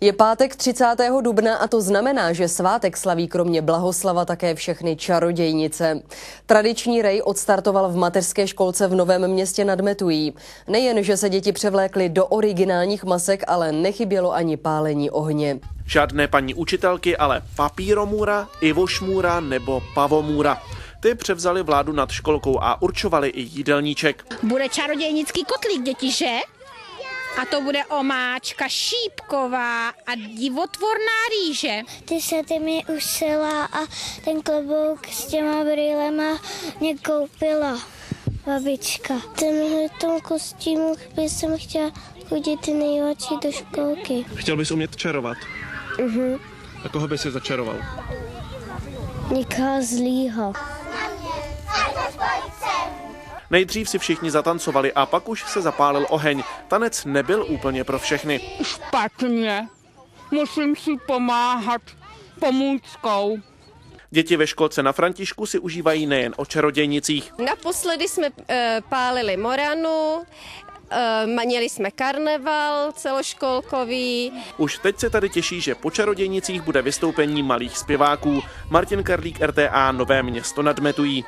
Je pátek 30. dubna a to znamená, že svátek slaví kromě Blahoslava také všechny čarodějnice. Tradiční rej odstartoval v mateřské školce v Novém Městě nad Metují. Nejen, že se děti převlékly do originálních masek, ale nechybělo ani pálení ohně. Žádné paní učitelky, ale papíromůra, ivošmůra nebo pavomůra. Ty převzali vládu nad školkou a určovali i jídelníček. Bude čarodějnický kotlík, děti, že? A to bude omáčka šípková a divotvorná rýže. Ty sety mi ušila a ten klobouk s těma brýlema mě koupila babička. Tenhle tom kostýmu jsem chtěla chodit nejradši do školky. Chtěl bys umět čarovat? A koho by si začaroval? Nikoho zlýho. Nejdřív si všichni zatancovali a pak už se zapálil oheň. Tanec nebyl úplně pro všechny. Špatně. Musím si pomáhat pomůckou. Děti ve školce na Františku si užívají nejen o čarodějnicích. Naposledy jsme pálili moranu, měli jsme karneval celoškolkový. Už teď se tady těší, že po čarodějnicích bude vystoupení malých zpěváků. Martin Karlík, RTA, Nové Město nad Metují.